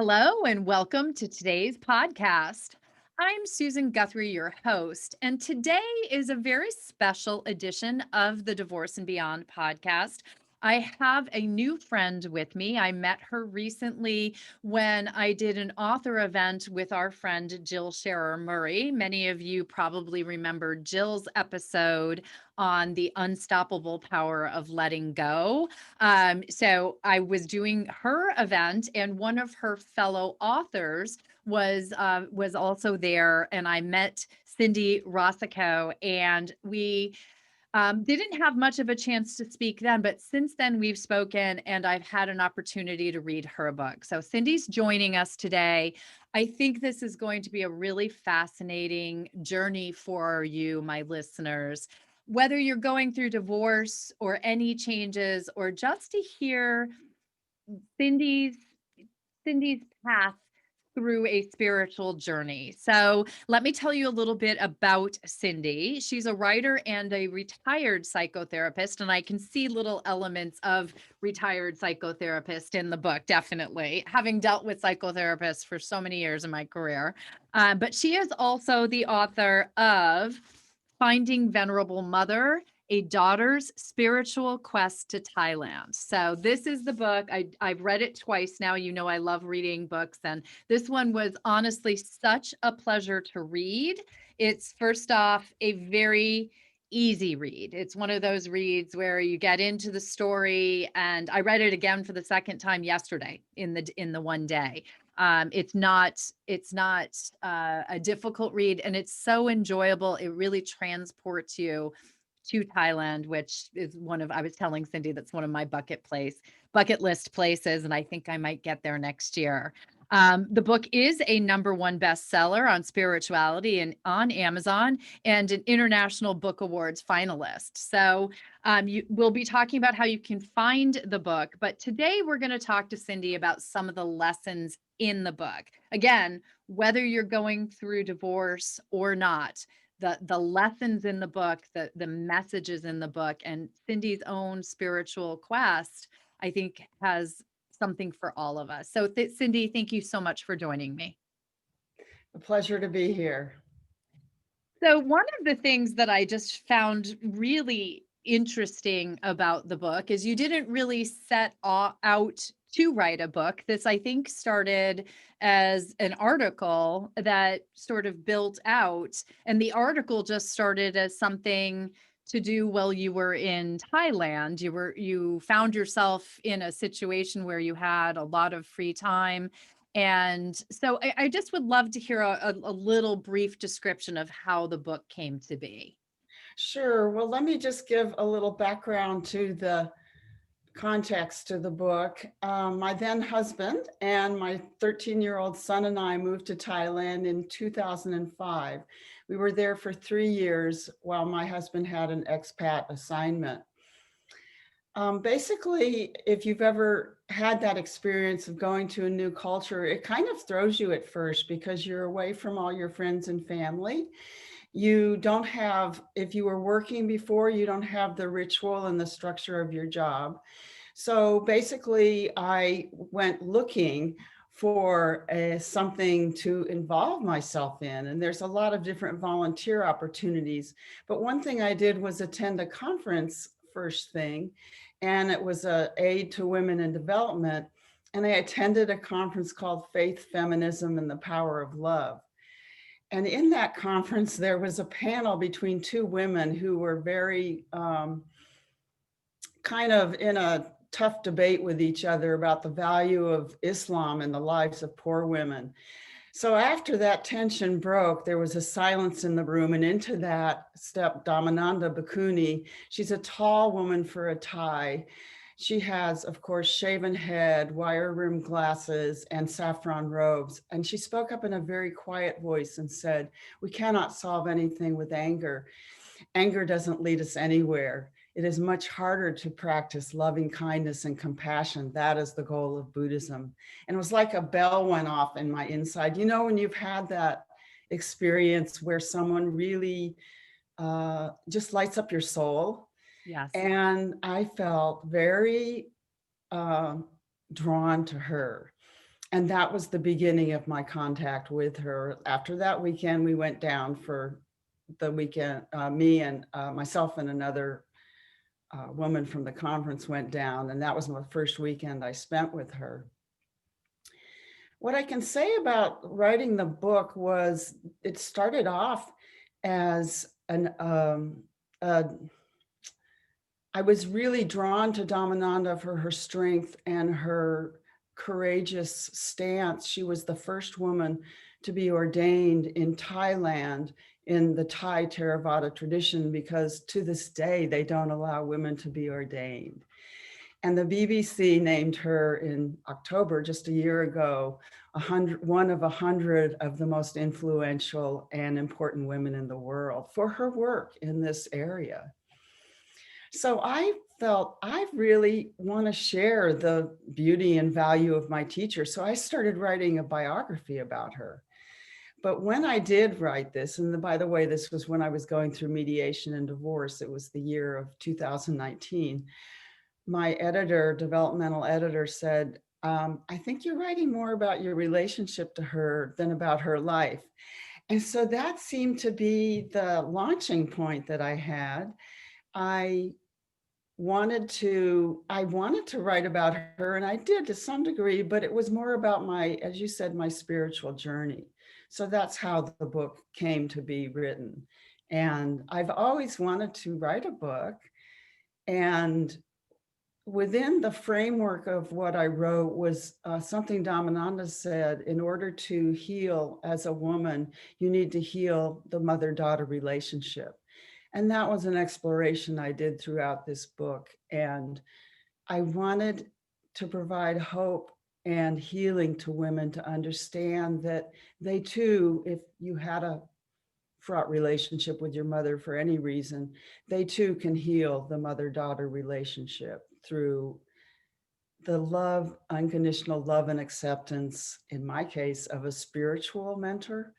Hello, and welcome to today's podcast. I'm Susan Guthrie, your host, and today is a very special edition of the Divorce and Beyond podcast. I have a new friend with me. I met her recently when I did an author event with our friend Jill Scherer Murray. Many of you probably remember Jill's episode on the unstoppable power of letting go. So I was doing her event, and one of her fellow authors was also there, and I met Cindy Rasicot, and we didn't have much of a chance to speak then, but since then we've spoken, and I've had an opportunity to read her book. So Cindy's joining us today. I think this is going to be a really fascinating journey for you, my listeners. Whether you're going through divorce or any changes, or just to hear Cindy's Cindy's path through a spiritual journey. So, let me tell you a little bit about Cindy. She's a writer and a retired psychotherapist, and I can see little elements of retired psychotherapist in the book, definitely, having dealt with psychotherapists for so many years in my career. But she is also the author of Finding Venerable Mother, a daughter's spiritual quest to Thailand. So this is the book. I've read it twice now. You know, I love reading books, and this one was honestly such a pleasure to read. It's first off a very easy read. It's one of those reads where you get into the story, and I read it again for the second time yesterday in the one day. It's not a difficult read, and it's so enjoyable. It really transports you to Thailand, which is I was telling Cindy that's one of my bucket list places, and I think I might get there next year. The book is a #1 bestseller on spirituality and on Amazon, and an International Book Awards finalist. So we'll be talking about how you can find the book, but today we're going to talk to Cindy about some of the lessons in the book. Again, whether you're going through divorce or not, the lessons in the book, the messages in the book, and Cindy's own spiritual quest, I think has something for all of us. So Cindy, thank you so much for joining me. A pleasure to be here. So one of the things that I just found really interesting about the book is you didn't really set out to write a book. This, I think, started as an article that sort of built out, and the article just started as something to do while you were in Thailand. You found yourself in a situation where you had a lot of free time, and so I just would love to hear a little brief description of how the book came to be. Sure. Well, let me just give a little background to the context to the book. My then husband and my 13-year-old son and I moved to Thailand in 2005. We were there for 3 years while my husband had an expat assignment. Basically, if you've ever had that experience of going to a new culture, it kind of throws you at first because you're away from all your friends and family. You don't have, if you were working before, you don't have the ritual and the structure of your job. So basically, I went looking for something to involve myself in. And there's a lot of different volunteer opportunities. But one thing I did was attend a conference first thing, and it was a aid to women in development. And I attended a conference called Faith, Feminism, and the Power of Love. And in that conference, there was a panel between two women who were very kind of in a tough debate with each other about the value of Islam in the lives of poor women. So after that tension broke, there was a silence in the room, and into that stepped Dammananda Bhikkhuni. She's a tall woman for a Thai. She has, of course, shaven head, wire rimmed glasses, and saffron robes. And she spoke up in a very quiet voice and said, "We cannot solve anything with anger. Anger doesn't lead us anywhere. It is much harder to practice loving kindness and compassion. That is the goal of Buddhism." And it was like a bell went off in my inside. You know, when you've had that experience where someone really just lights up your soul. Yes. And I felt very drawn to her. And that was the beginning of my contact with her. After that weekend, we went down for the weekend. Me and myself and another woman from the conference went down, and that was my first weekend I spent with her. What I can say about writing the book was it started off as I was really drawn to Dammananda for her strength and her courageous stance. She was the first woman to be ordained in Thailand in the Thai Theravada tradition, because to this day, they don't allow women to be ordained. And the BBC named her in October, just a year ago, one of 100 of the most influential and important women in the world for her work in this area. So I felt I really want to share the beauty and value of my teacher. So I started writing a biography about her. But when I did write this, and by the way, this was when I was going through mediation and divorce, it was the year of 2019. My editor, developmental editor, said, I think you're writing more about your relationship to her than about her life. And so that seemed to be the launching point that I had. I wanted to write about her, and I did to some degree, but it was more about my, as you said, my spiritual journey. So that's how the book came to be written. And I've always wanted to write a book. And within the framework of what I wrote was something Dammananda said: in order to heal as a woman, you need to heal the mother-daughter relationship. And that was an exploration I did throughout this book. And I wanted to provide hope and healing to women to understand that they too, if you had a fraught relationship with your mother for any reason, they too can heal the mother-daughter relationship through the love, unconditional love and acceptance, in my case, of a spiritual mentor.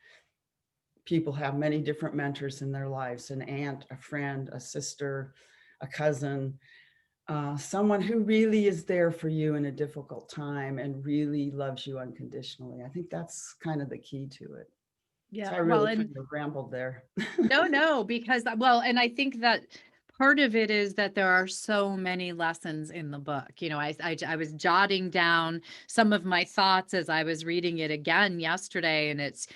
People have many different mentors in their lives: an aunt, a friend, a sister, a cousin, someone who really is there for you in a difficult time and really loves you unconditionally. I think that's kind of the key to it. So Yeah. I Well, really kind and of rambled there. no, because well, and I think that part of it is that there are so many lessons in the book. I was jotting down some of my thoughts as I was reading it again yesterday, and it's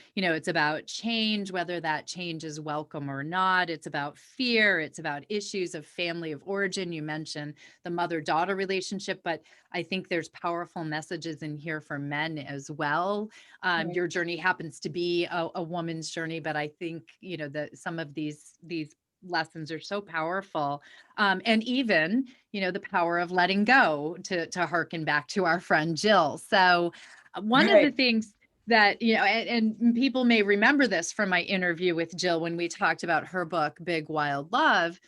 about change, whether that change is welcome or not. It's about fear. It's about issues of family of origin. You mentioned the mother-daughter relationship, but I think there's powerful messages in here for men as well. Right. Your journey happens to be a woman's journey, but I think that some of these lessons are so powerful. And even the power of letting go, to harken back to our friend Jill. So one of the Right. things that and people may remember this from my interview with Jill when we talked about her book Big Wild Love,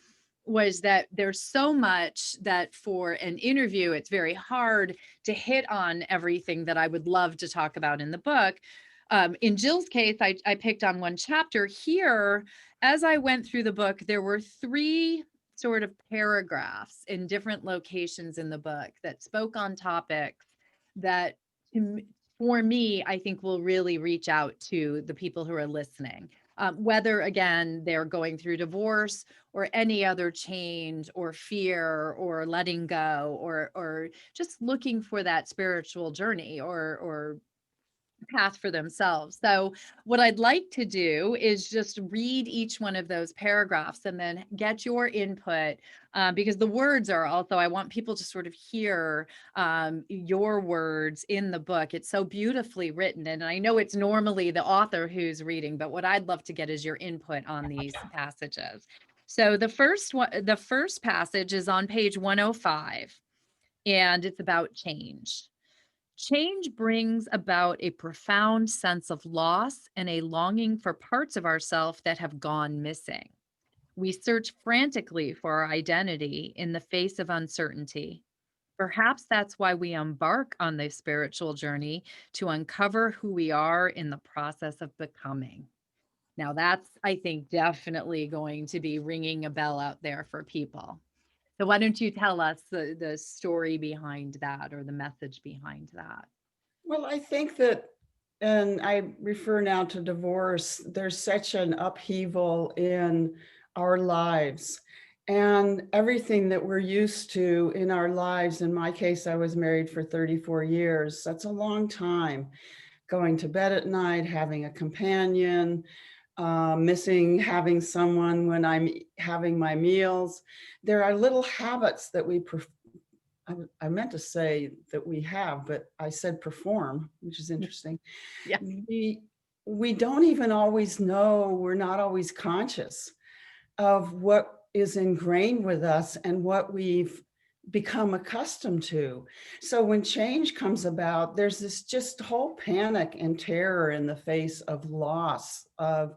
was that there's so much that for an interview it's very hard to hit on everything that I would love to talk about in the book. In Jill's case, I picked on one chapter. Here, as I went through the book, there were 3 sort of paragraphs in different locations in the book that spoke on topics that, for me, I think will really reach out to the people who are listening. Whether, again, they're going through divorce or any other change or fear or letting go or just looking for that spiritual journey or path for themselves. So what I'd like to do is just read each one of those paragraphs and then get your input, because the words are also, I want people to sort of hear your words in the book. It's so beautifully written. And I know it's normally the author who's reading, but what I'd love to get is your input on these passages. So the first passage is on page 105, and it's about change. Change brings about a profound sense of loss and a longing for parts of ourself that have gone missing. We search frantically for our identity in the face of uncertainty. Perhaps that's why we embark on this spiritual journey, to uncover who we are in the process of becoming. Now, that's, I think, definitely going to be ringing a bell out there for people. So, why don't you tell us the story behind that, or the message behind that? Well, I think that, and I refer now to divorce, there's such an upheaval in our lives and everything that we're used to in our lives. In my case, I was married for 34 years. That's a long time. Going to bed at night, having a companion, missing having someone when I'm having my meals. There are little habits that I meant to say that we have, but I said perform, which is interesting. Yeah. We we don't even always know, we're not always conscious of what is ingrained with us and what we've become accustomed to. So when change comes about, there's this just whole panic and terror in the face of loss of,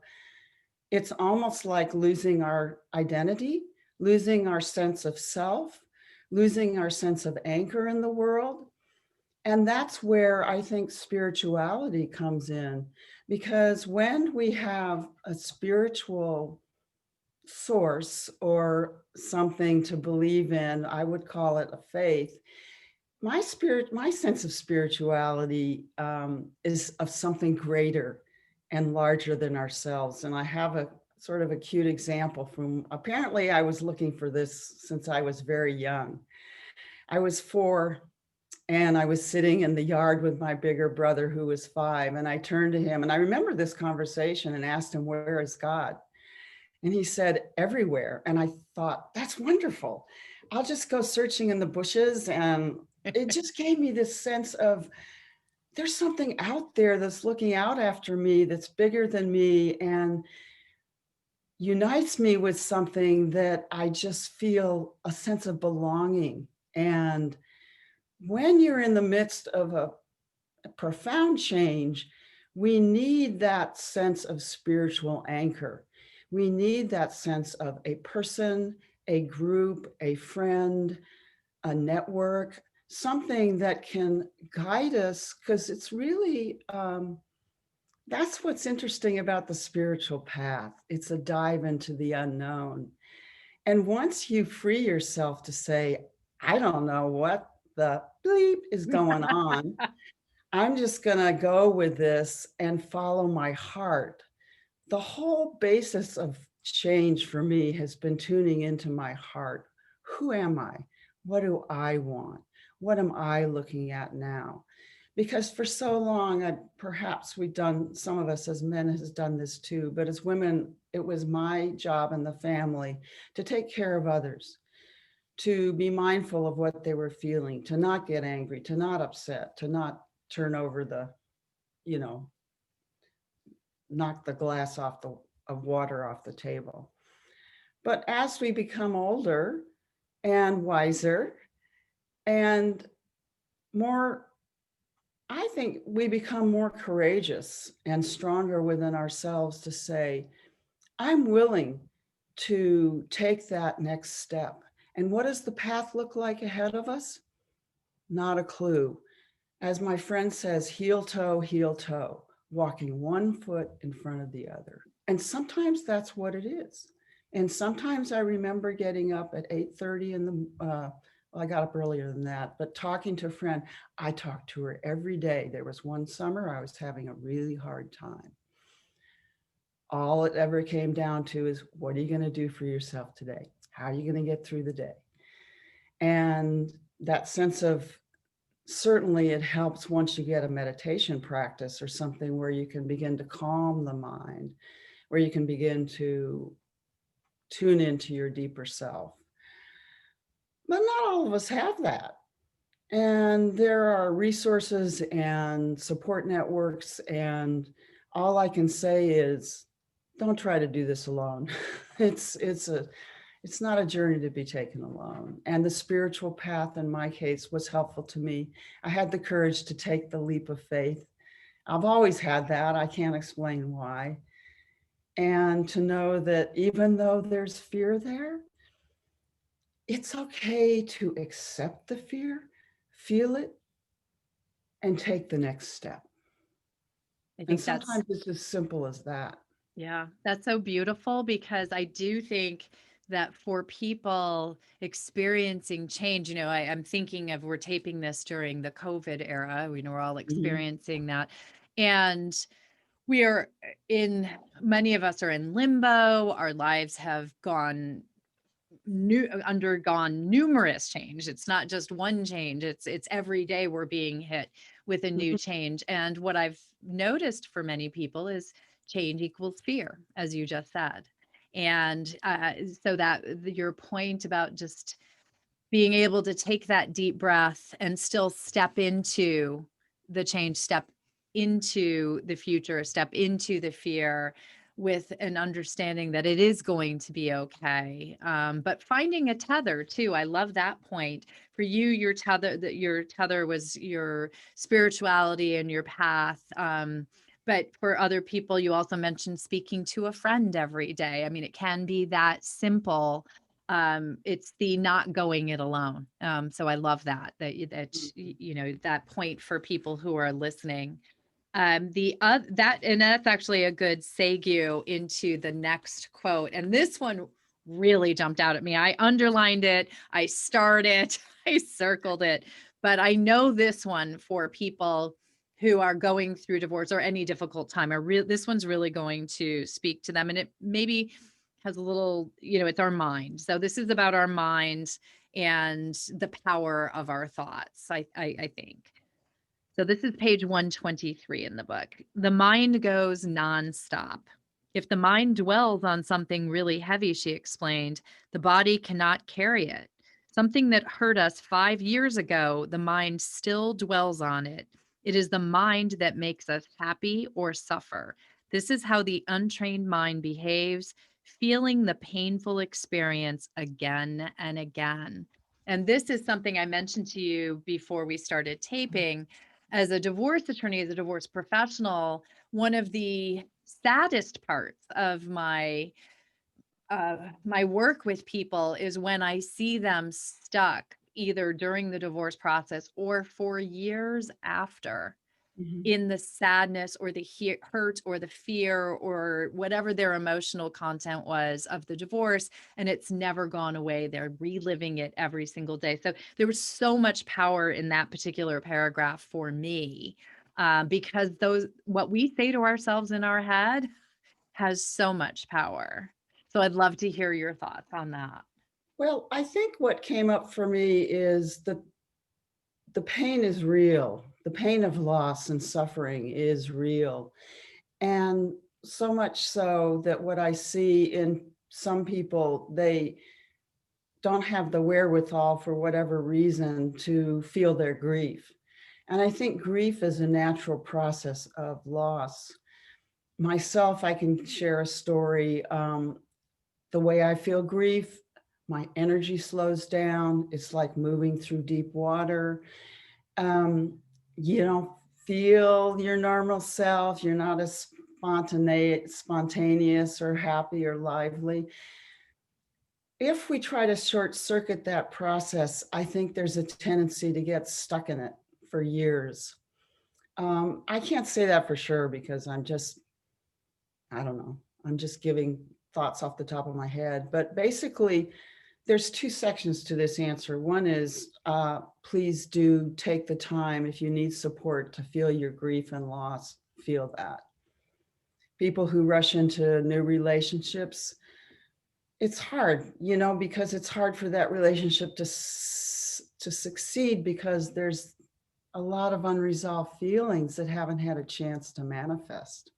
it's almost like losing our identity, losing our sense of self, losing our sense of anchor in the world. And that's where I think spirituality comes in, because when we have a spiritual source or something to believe in, I would call it a faith. My sense of spirituality is of something greater and larger than ourselves. And I have a sort of a cute example from, apparently I was looking for this since I was very young. I was 4 and I was sitting in the yard with my bigger brother who was 5. And I turned to him and I remember this conversation and asked him, "Where is God?" And he said, "Everywhere." And I thought, that's wonderful. I'll just go searching in the bushes. And it just gave me this sense of, there's something out there that's looking out after me, that's bigger than me and unites me with something that I just feel a sense of belonging. And when you're in the midst of a profound change, we need that sense of spiritual anchor. We need that sense of a person, a group, a friend, a network, something that can guide us, because it's really, that's what's interesting about the spiritual path. It's a dive into the unknown. And once you free yourself to say, I don't know what the bleep is going on, I'm just going to go with this and follow my heart. The whole basis of change for me has been tuning into my heart. Who am I? What do I want? What am I looking at now? Because for so long, perhaps we've done, some of us as men has done this too, but as women, it was my job in the family to take care of others, to be mindful of what they were feeling, to not get angry, to not upset, to not turn over the, you know, knock the glass off the of water off the table. But as we become older and wiser and more, I think we become more courageous and stronger within ourselves to say, I'm willing to take that next step. And what does the path look like ahead of us? Not a clue. As my friend says, heel toe, walking one foot in front of the other. And sometimes that's what it is. And sometimes I remember getting up at 8:30 in the, well, I got up earlier than that, but talking to a friend. I talked to her every day. There was one summer I was having a really hard time. All it ever came down to is, what are you going to do for yourself today? How are you going to get through the day? And that sense of, certainly it helps once you get a meditation practice or something where you can begin to calm the mind, where you can begin to tune into your deeper self. But not all of us have that. And there are resources and support networks. And all I can say is, don't try to do this alone. It's not a journey to be taken alone. And the spiritual path, in my case, was helpful to me. I had the courage to take the leap of faith. I've always had that. I can't explain why. And to know that even though there's fear there, it's okay to accept the fear, feel it, and take the next step. I And think that's, sometimes it's as simple as that. yeah, that's so beautiful, because I do think that for people experiencing change, I'm thinking of, we're taping this during the COVID era. We know we're all Mhm. experiencing that. And we are many of us are in limbo. Our lives have undergone numerous change. It's not just one change. It's every day we're being hit with a new Mhm. change. And what I've noticed for many people is change equals fear, as you just said. And so that your point about just being able to take that deep breath and still step into the change, step into the future, step into the fear with an understanding that it is going to be okay. But finding a tether too. I love that point. For you, your tether was your spirituality and your path. But for other people, you also mentioned speaking to a friend every day. I mean, it can be that simple. It's the not going it alone. So I love that point for people who are listening. And that's actually a good segue into the next quote. And this one really jumped out at me. I underlined it, I starred it, I circled it, but I know this one for people who are going through divorce or any difficult time. This one's really going to speak to them, and it maybe has a little, it's our mind. So this is about our mind and the power of our thoughts. I think. So this is page 123 in the book. The mind goes nonstop. If the mind dwells on something really heavy, she explained, the body cannot carry it. Something that hurt us 5 years ago, the mind still dwells on it. It is the mind that makes us happy or suffer. This is how the untrained mind behaves, feeling the painful experience again and again. And this is something I mentioned to you before we started taping. As a divorce attorney, as a divorce professional, one of the saddest parts of my work with people is when I see them stuck either during the divorce process or for years after, Mhm. in the sadness or the hurt or the fear or whatever their emotional content was of the divorce, and it's never gone away. They're reliving it every single day. So there was so much power in that particular paragraph for me, because what we say to ourselves in our head has so much power. So I'd love to hear your thoughts on that. Well, I think what came up for me is that the pain is real. The pain of loss and suffering is real. And so much so that what I see in some people, they don't have the wherewithal for whatever reason to feel their grief. And I think grief is a natural process of loss. Myself, I can share a story. The way I feel grief, my energy slows down. It's like moving through deep water. Um, you don't feel your normal self. You're not as spontaneous or happy or lively. If we try to short circuit that process, I think there's a tendency to get stuck in it for years. I can't say that for sure because I don't know, I'm just giving thoughts off the top of my head. But basically, there's two sections to this answer. One is, please do take the time if you need support to feel your grief and loss, feel that. People who rush into new relationships, it's hard, because it's hard for that relationship to succeed because there's a lot of unresolved feelings that haven't had a chance to manifest.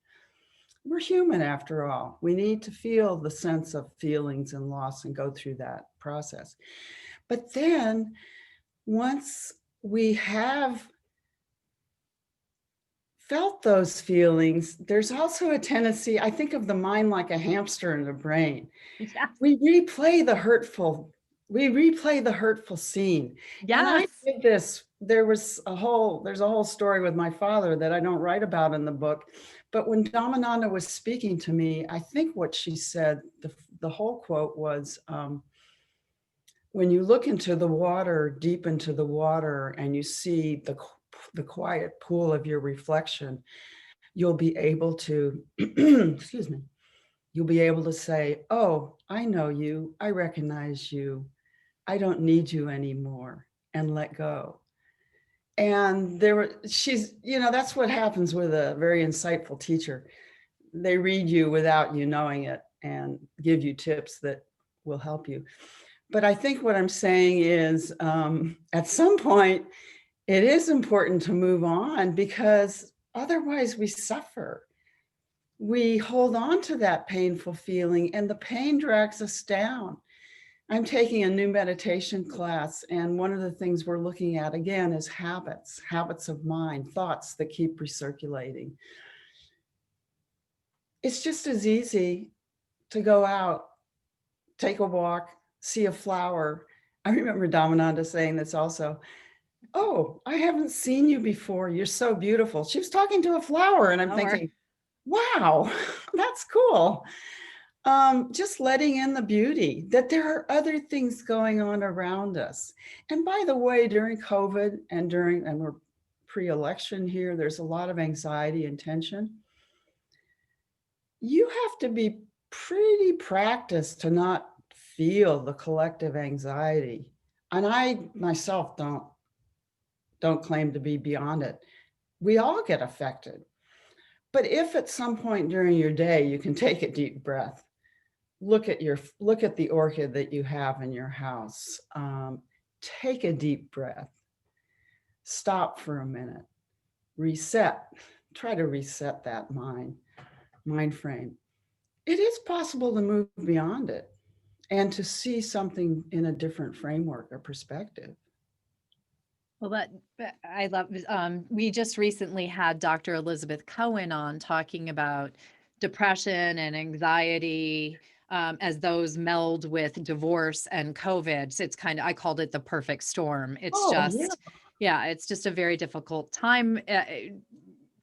We're human after all. We need to feel the sense of feelings and loss and go through that process. But then once we have felt those feelings, there's also a tendency, I think of the mind like a hamster in the brain. Yes. We replay the hurtful, we replay the hurtful scene. And I Yes. did this, there's a whole story with my father that I don't write about in the book. But when Dammananda was speaking to me, I think what she said, the whole quote was, when you look into the water, deep into the water, and you see the quiet pool of your reflection, you'll be able to, excuse me, you'll be able to say, oh, I know you, I recognize you, I don't need you anymore, and let go. And that's what happens with a very insightful teacher. They read you without you knowing it and give you tips that will help you. But I think what I'm saying is, at some point, it is important to move on, because otherwise we suffer. We hold on to that painful feeling, and the pain drags us down. I'm taking a new meditation class, and one of the things we're looking at again is habits of mind, thoughts that keep recirculating. It's just as easy to go out, take a walk, see a flower. I remember Dammananda saying this also. Oh, I haven't seen you before. You're so beautiful. She was talking to a flower, and I'm thinking, wow, that's cool. Just letting in the beauty that there are other things going on around us. And by the way, during COVID and we're pre-election here, there's a lot of anxiety and tension. You have to be pretty practiced to not feel the collective anxiety. And I myself don't claim to be beyond it. We all get affected. But if at some point during your day you can take a deep breath, look at the orchid that you have in your house, take a deep breath, stop for a minute, reset, try to reset that mind frame. It is possible to move beyond it and to see something in a different framework or perspective. Well, I love, we just recently had Dr. Elizabeth Cohen on talking about depression and anxiety, as those meld with divorce and COVID. So it's I called it the perfect storm. It's Oh, yeah. just, yeah, it's just a very difficult time,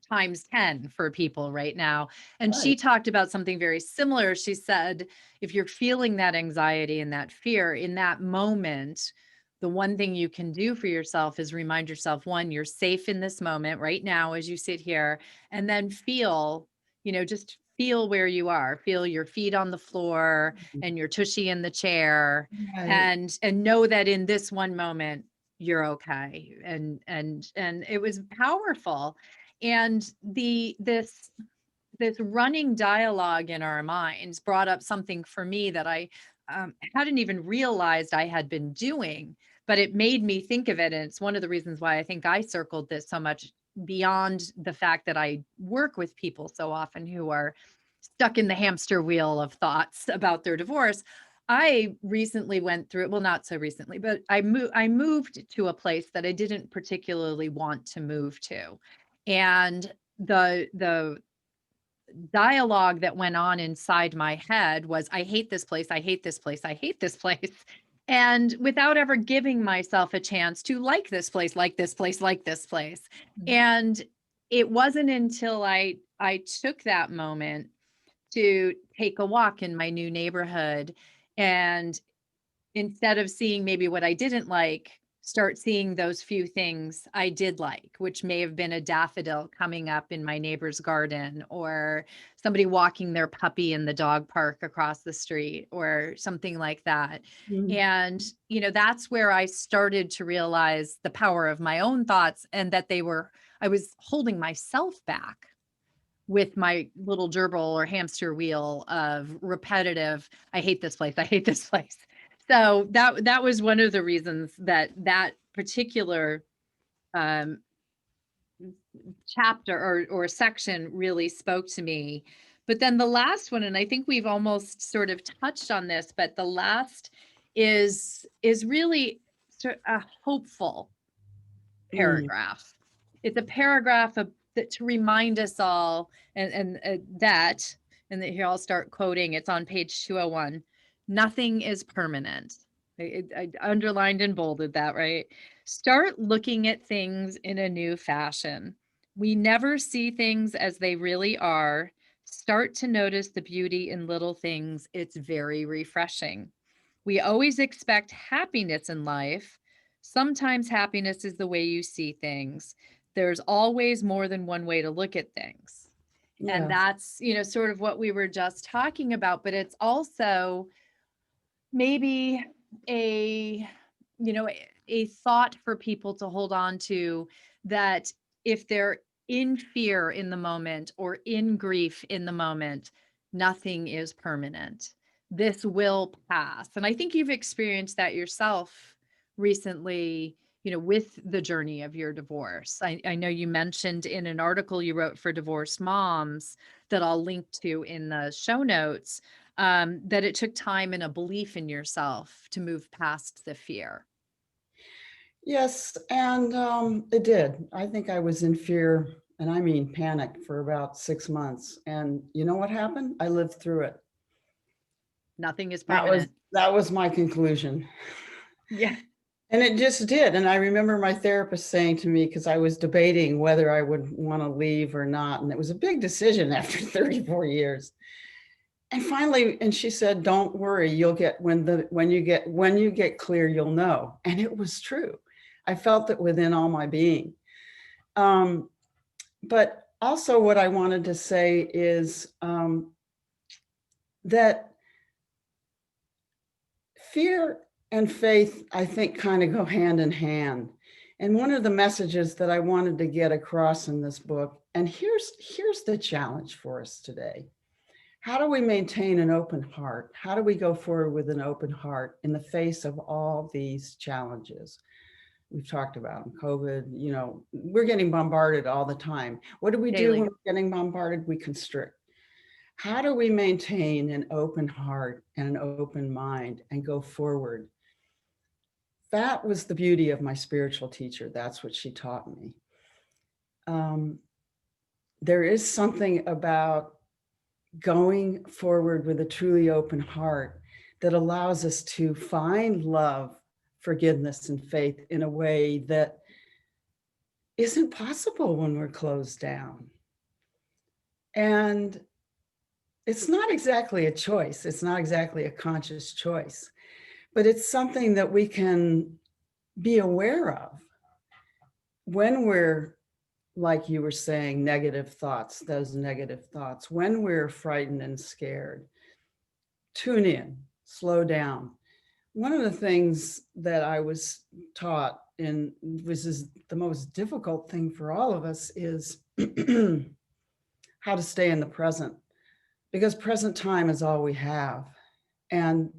times 10 for people right now. And she Right. talked about something very similar. She said, if you're feeling that anxiety and that fear in that moment, the one thing you can do for yourself is remind yourself, one, you're safe in this moment right now as you sit here, and then feel, just feel where you are, feel your feet on the floor and your tushy in the chair, Right. and know that in this one moment you're okay. And it was powerful. And this running dialogue in our minds brought up something for me that I hadn't even realized I had been doing, but it made me think of it. And it's one of the reasons why I think I circled this so much, beyond the fact that I work with people so often who are stuck in the hamster wheel of thoughts about their divorce. I recently went through, well, not so recently, but I moved to a place that I didn't particularly want to move to. And the dialogue that went on inside my head was, I hate this place, I hate this place, I hate this place. And without ever giving myself a chance to like this place, like this place, like this place. And it wasn't until I took that moment to take a walk in my new neighborhood, and instead of seeing maybe what I didn't like, start seeing those few things I did like, which may have been a daffodil coming up in my neighbor's garden, or somebody walking their puppy in the dog park across the street, or something like that. Mhm. And, that's where I started to realize the power of my own thoughts, and that I was holding myself back with my little gerbil or hamster wheel of repetitive, I hate this place, I hate this place. So that was one of the reasons that particular um, chapter or section really spoke to me. But then the last one, and I think we've almost sort of touched on this, but the last is really a hopeful Mm. paragraph. It's a paragraph that to remind us all, and here I'll start quoting. It's on page 201. Nothing is permanent. I underlined and bolded that, right? Start looking at things in a new fashion. We never see things as they really are. Start to notice the beauty in little things. It's very refreshing. We always expect happiness in life. Sometimes happiness is the way you see things. There's always more than one way to look at things. And Yes. that's, sort of what we were just talking about, but it's also maybe a a thought for people to hold on to, that if they're in fear in the moment or in grief in the moment, nothing is permanent. This will pass. And I think you've experienced that yourself recently, with the journey of your divorce. I know you mentioned in an article you wrote for divorced moms that I'll link to in the show notes, that it took time and a belief in yourself to move past the fear. Yes, and it did. I think I was in fear, and I mean panic, for about 6 months. And you know what happened? I lived through it. Nothing is That was permanent. that was my conclusion. Yeah. And it just did. And I remember my therapist saying to me, because I was debating whether I would want to leave or not, and it was a big decision after 34 years. And finally, and she said, "Don't worry, you'll get when you get clear, you'll know." And it was true. I felt it within all my being. Um, but also, what I wanted to say is that fear and faith, I think, kind of go hand in hand. And one of the messages that I wanted to get across in this book, and here's the challenge for us today. How do we maintain an open heart? How do we go forward with an open heart in the face of all these challenges we've talked about? COVID, we're getting bombarded all the time. What do we do when Daily. we're getting bombarded? We constrict. How do we maintain an open heart and an open mind and go forward? That was the beauty of my spiritual teacher. That's what she taught me. Um, there is something about going forward with a truly open heart that allows us to find love, forgiveness, and faith in a way that isn't possible when we're closed down. And it's not exactly a choice. It's not exactly a conscious choice, but it's something that we can be aware of when we're, like you were saying, negative thoughts, those negative thoughts, when we're frightened and scared. Tune in, slow down. One of the things that I was taught, and this is the most difficult thing for all of us, is how to stay in the present, because present time is all we have. And,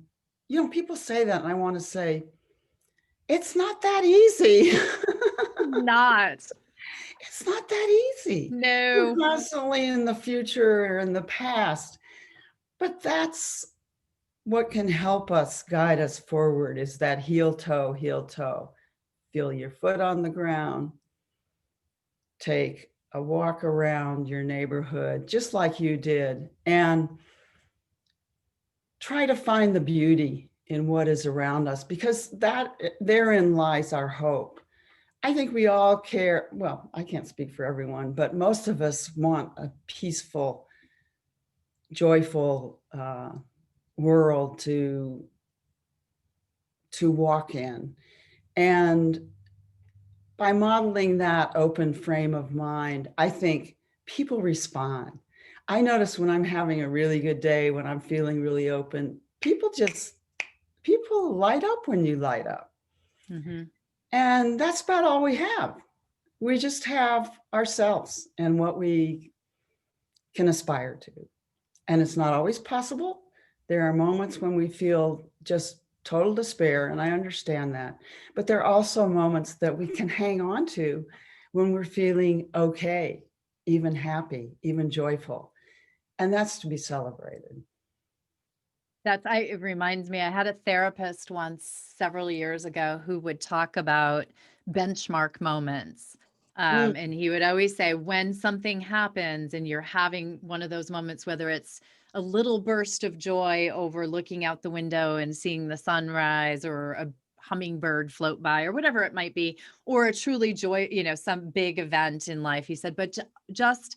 people say that, and I want to say, it's not that easy. Not. It's not that easy. We're No. constantly in the future or in the past, but that's what can help us guide us forward, is that heel toe, heel toe. Feel your foot on the ground. Take a walk around your neighborhood, just like you did, and try to find the beauty in what is around us, because that therein lies our hope. I think we all care. Well, I can't speak for everyone, but most of us want a peaceful, joyful world to walk in. And by modeling that open frame of mind, I think people respond. I notice when I'm having a really good day, when I'm feeling really open, people light up when you light up. Mm-hmm. And that's about all we have. We just have ourselves and what we can aspire to. And it's not always possible. There are moments when we feel just total despair, and I understand that. But there are also moments that we can hang on to when we're feeling okay, even happy, even joyful. And that's to be celebrated. It reminds me, I had a therapist once several years ago who would talk about benchmark moments. Mm, And he would always say, when something happens and you're having one of those moments, whether it's a little burst of joy over looking out the window and seeing the sunrise, or a hummingbird float by, or whatever it might be, or a truly joy, some big event in life, he said, but just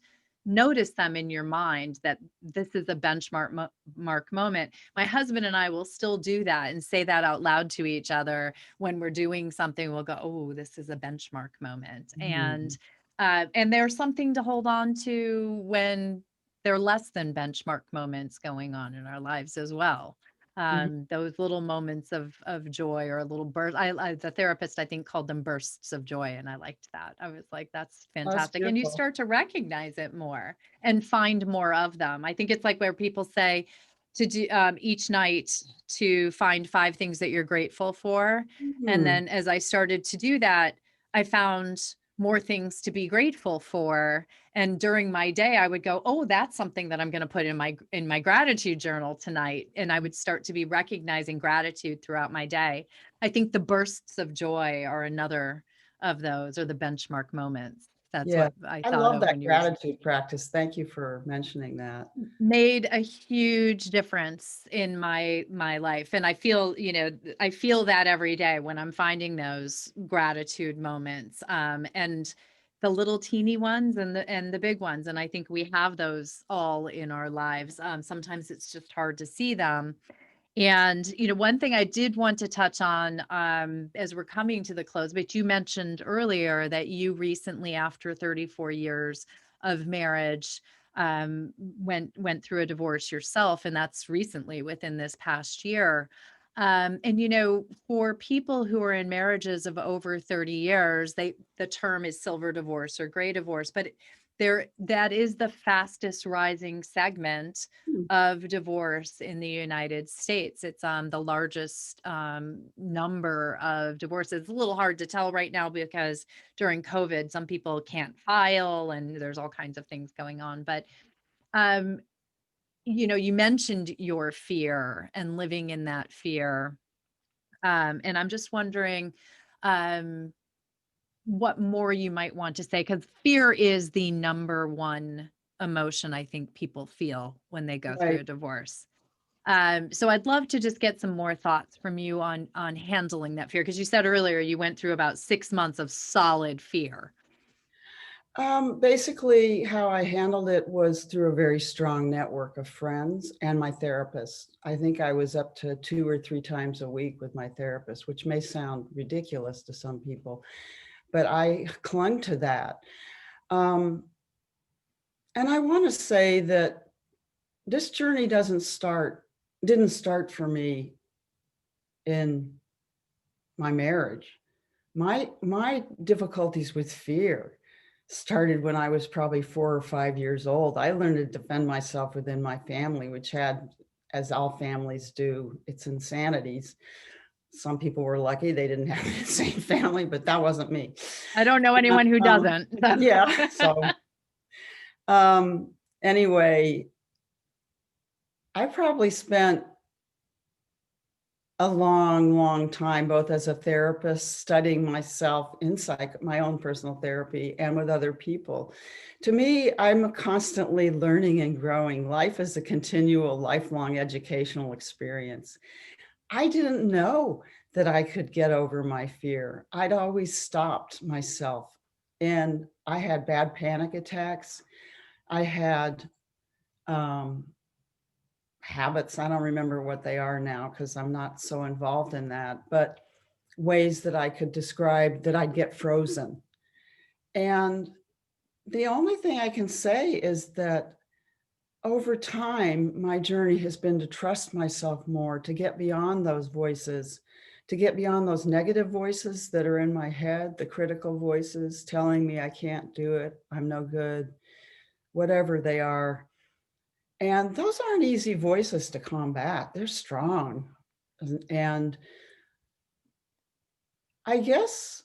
notice them in your mind, that this is a benchmark mark moment. My husband and I will still do that and say that out loud to each other when we're doing something. We'll go, "Oh, this is a benchmark moment." mm, And there's something to hold on to when they're less than benchmark moments going on in our lives as well. Mhm. Those little moments of joy or a little burst. The therapist, I think, called them bursts of joy, and I liked that. I was like, that's That's fantastic. And you beautiful. start to recognize it more and find more of them. I think it's like where people say to do each night to find 5 things that you're grateful for. And Hmm. then as I started to do that, I found more things to be grateful for. And during my day, I would go, oh, that's something that I'm going to put in my gratitude journal tonight. And I would start to be recognizing gratitude throughout my day. I think the bursts of joy are another of those, or the benchmark moments. That's Yeah. what I I thought love of that when you were gratitude practice. Thank you for mentioning that. made a huge difference in my life. And I feel, I feel that every day when I'm finding those gratitude moments, and the little teeny ones and the big ones. And I think we have those all in our lives. Sometimes it's just hard to see them. And, one thing I did want to touch on, as we're coming to the close, but you mentioned earlier that you recently, after 34 years of marriage, went through a divorce yourself, and that's recently within this past year. And for people who are in marriages of over 30 years, the term is silver divorce or gray divorce, but that is the fastest rising segment Hmm. of divorce in the United States. It's the largest number of divorces. It's a little hard to tell right now because during COVID, some people can't file and there's all kinds of things going on. But um, you mentioned your fear and living in that fear. And I'm just wondering um, what more you might want to say, because fear is the number one emotion I think people feel when they go through Right. a divorce. So I'd love to just get some more thoughts from you on handling that fear, because you said earlier you went through about 6 months of solid fear. Basically, how I handled it was through a very strong network of friends and my therapist. I think I was up to 2 or 3 times a week with my therapist, which may sound ridiculous to some people, but I clung to that. Um, and I want to say that this journey didn't start for me in my marriage. My difficulties with fear started when I was probably 4 or 5 years old. I learned to defend myself within my family, which had, as all families do, its insanities. Some people were lucky they didn't have the same family, but that wasn't me. I don't know And, anyone who doesn't. yeah. So anyway, I probably spent a long, long time, both as a therapist, studying myself in my own personal therapy and with other people. To me, I'm constantly learning and growing. Life is a continual, lifelong educational experience. I didn't know that I could get over my fear. I'd always stopped myself. And I had bad panic attacks. I had habits. I don't remember what they are now because I'm not so involved in that, but ways that I could describe that I'd get frozen. And the only thing I can say is that over time, my journey has been to trust myself more, to get beyond those voices, to get beyond those negative voices that are in my head, the critical voices telling me I can't do it, I'm no good, whatever they are. And those aren't easy voices to combat. They're strong. And I guess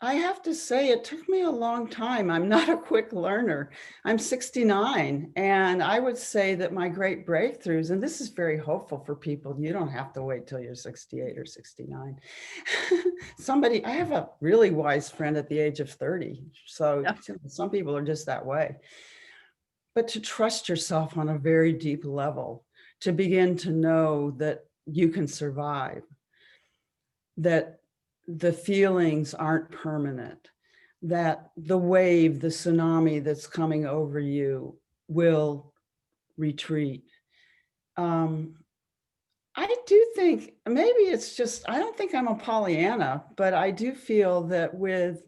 I have to say it took me a long time. I'm not a quick learner. I'm 69, and I would say that my great breakthroughs, and this is very hopeful for people, you don't have to wait till you're 68 or 69. I have a really wise friend at the age of 30. So Yeah. some people are just that way. But to trust yourself on a very deep level, to begin to know that you can survive, that the feelings aren't permanent, that the wave, the tsunami that's coming over you will retreat. Um, I do think maybe it's just, I don't think I'm a Pollyanna, but I do feel that with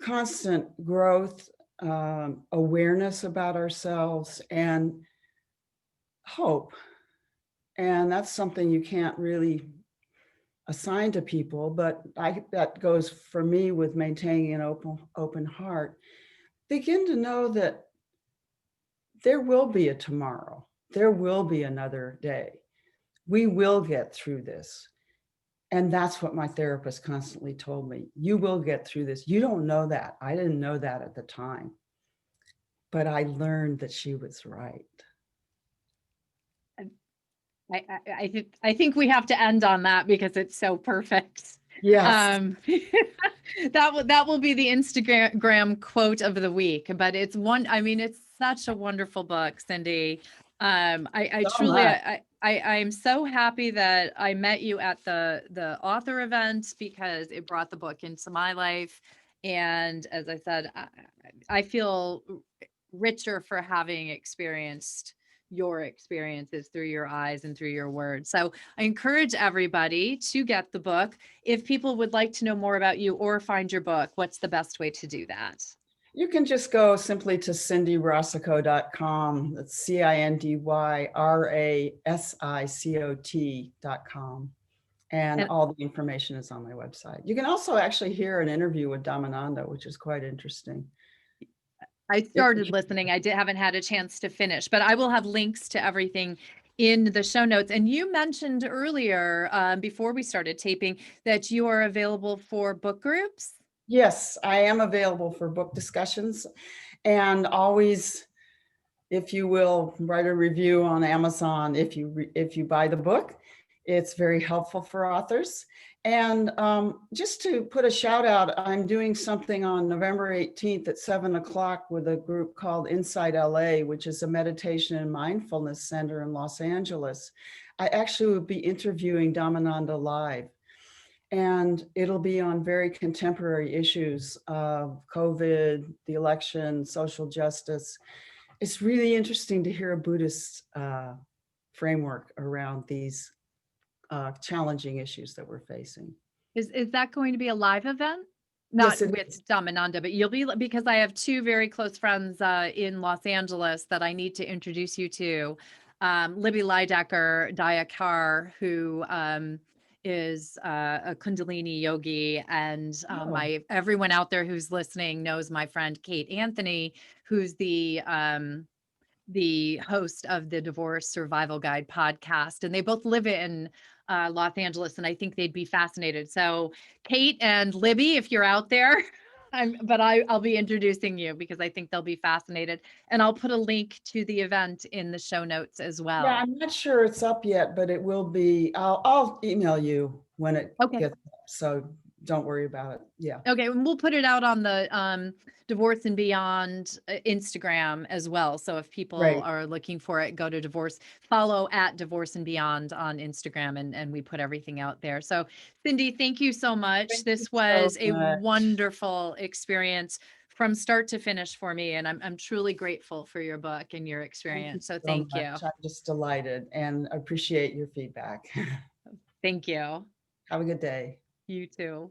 constant growth awareness about ourselves, and hope. And that's something you can't really assign to people, but that goes for me with maintaining an open heart. Begin to know that there will be a tomorrow. There will be another day. We will get through this. And that's what my therapist constantly told me. You will get through this. You don't know that. I didn't know that at the time. But I learned that she was right. I think we have to end on that because it's so perfect. Yes. That will be the Instagram quote of the week, but it's it's such a wonderful book, Cindy. I So truly, much. I'm so happy that I met you at the author event because it brought the book into my life. And as I said, I feel richer for having experienced your experiences through your eyes and through your words. So I encourage everybody to get the book. If people would like to know more about you or find your book, what's the best way to do that? You can just go simply to cindyrasicot.com. That's CINDYRASICOT.com. And And all the information is on my website. You can also actually hear an interview with Dammananda, which is quite interesting. I started listening. Haven't had a chance to finish, but I will have links to everything in the show notes. And you mentioned earlier, before we started taping, that you are available for book groups. Yes, I am available for book discussions, and always, if you will, write a review on Amazon if you buy the book. It's very helpful for authors. And just to put a shout out, I'm doing something on November 18th at 7 o'clock with a group called Inside LA, which is a meditation and mindfulness center in Los Angeles. I actually will be interviewing Dammananda live. And it'll be on very contemporary issues of COVID, the election, social justice. It's really interesting to hear a Buddhist framework around these challenging issues that we're facing. Is that going to be a live event? Yes, Not it with is. Dammananda, but you'll be, because I have two very close friends in Los Angeles that I need to introduce you to. Libby Lydecker Dayakar, who is a Kundalini yogi, and Oh, everyone out there who's listening knows my friend Kate Anthony, who's the host of the Divorce Survival Guide podcast, and they both live in Los Angeles, and I think they'd be fascinated. So, Kate and Libby, if you're out there, I'll be introducing you because I think they'll be fascinated, and I'll put a link to the event in the show notes as yeah, well. I'm not sure it's up yet, but it will be. I'll email you when it Okay. gets up, so don't worry about it. Yeah. Okay, and we'll put it out on the Divorce and Beyond Instagram as well. So if people Great. are looking for it, go to follow at Divorce and Beyond on Instagram, and we put everything out there. So Cindy, thank you so much. Thank you This so was a much. wonderful experience from start to finish for me, and I'm truly grateful for your book and your Thank you experience. So so thank you. much. I'm just delighted and appreciate your feedback. Thank you. Have a good day. You too.